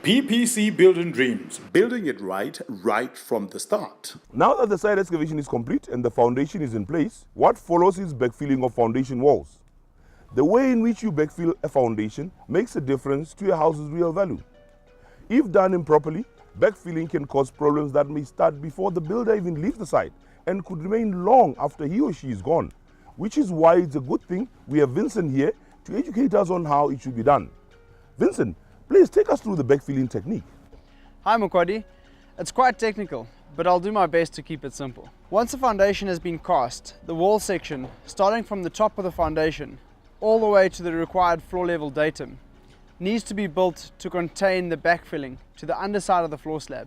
PPC Building Dreams, building it right from the start. Now that the site excavation is complete and the foundation is in place, what follows is backfilling of foundation walls. The way in which you backfill a foundation makes a difference to a house's real value. If done improperly, backfilling can cause problems that may start before the builder even leaves the site and could remain long after he or she is gone, which is why it's a good thing we have Vincent here to educate us on how it should be done. Vincent, please take us through the backfilling technique. Hi Mokwadi, it's quite technical, but I'll do my best to keep it simple. Once the foundation has been cast, the wall section, starting from the top of the foundation all the way to the required floor level datum, needs to be built to contain the backfilling to the underside of the floor slab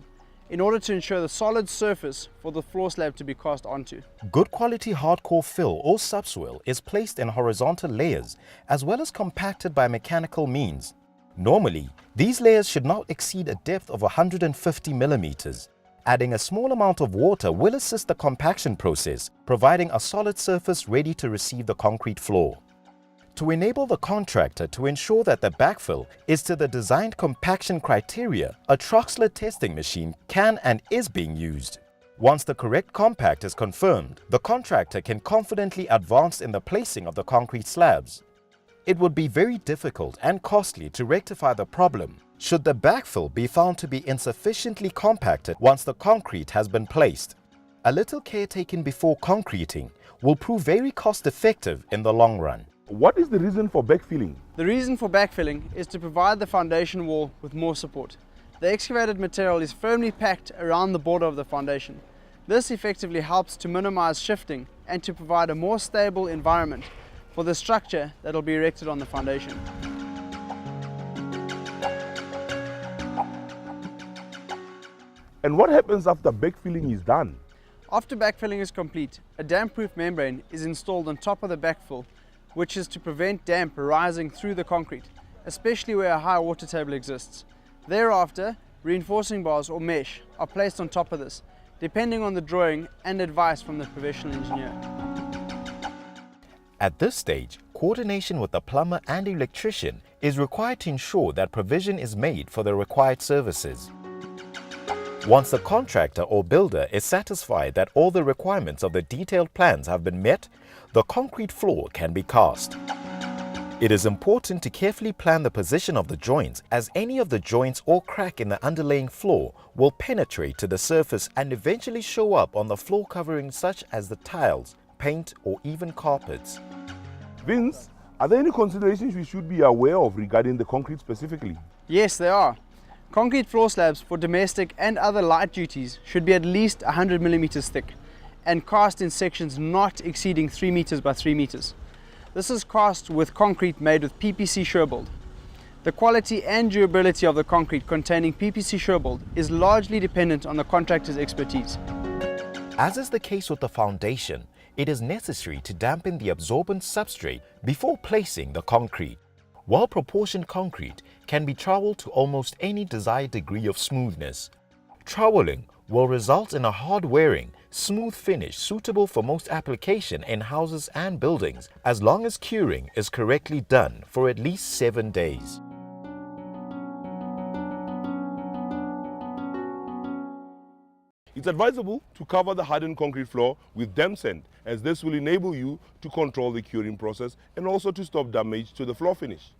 in order to ensure the solid surface for the floor slab to be cast onto. Good quality hardcore fill or subsoil is placed in horizontal layers as well as compacted by mechanical means. Normally, these layers should not exceed a depth of 150 millimeters. Adding a small amount of water will assist the compaction process, providing a solid surface ready to receive the concrete floor. To enable the contractor to ensure that the backfill is to the designed compaction criteria, a Troxler testing machine can and is being used. Once the correct compact is confirmed, the contractor can confidently advance in the placing of the concrete slabs. It would be very difficult and costly to rectify the problem should the backfill be found to be insufficiently compacted once the concrete has been placed. A little care taken before concreting will prove very cost-effective in the long run. What is the reason for backfilling? The reason for backfilling is to provide the foundation wall with more support. The excavated material is firmly packed around the border of the foundation. This effectively helps to minimize shifting and to provide a more stable environment for the structure that will be erected on the foundation. And what happens after backfilling is done? After backfilling is complete, a damp-proof membrane is installed on top of the backfill, which is to prevent damp rising through the concrete, especially where a high water table exists. Thereafter, reinforcing bars or mesh are placed on top of this, depending on the drawing and advice from the professional engineer. At this stage, coordination with the plumber and electrician is required to ensure that provision is made for the required services. Once the contractor or builder is satisfied that all the requirements of the detailed plans have been met, the concrete floor can be cast. It is important to carefully plan the position of the joints, as any of the joints or crack in the underlaying floor will penetrate to the surface and eventually show up on the floor covering such as the tiles, paint or even carpets. Vince, are there any considerations we should be aware of regarding the concrete specifically? Yes, there are. Concrete floor slabs for domestic and other light duties should be at least 100 millimeters thick and cast in sections not exceeding 3 meters by 3 meters. This is cast with concrete made with PPC surebuild. The quality and durability of the concrete containing PPC surebuild is largely dependent on the contractor's expertise. As is the case with the foundation, it is necessary to dampen the absorbent substrate before placing the concrete. Well-proportioned concrete can be troweled to almost any desired degree of smoothness. Troweling will result in a hard-wearing, smooth finish suitable for most application in houses and buildings, as long as curing is correctly done for at least 7 days. It's advisable to cover the hardened concrete floor with damp sand, as this will enable you to control the curing process and also to stop damage to the floor finish.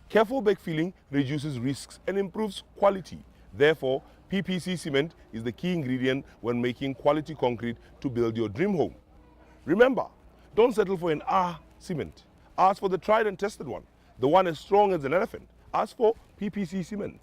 Careful backfilling reduces risks and improves quality. Therefore, PPC cement is the key ingredient when making quality concrete to build your dream home. Remember, don't settle for an cement. Ask for the tried and tested one, the one as strong as an elephant. Ask for PPC cement.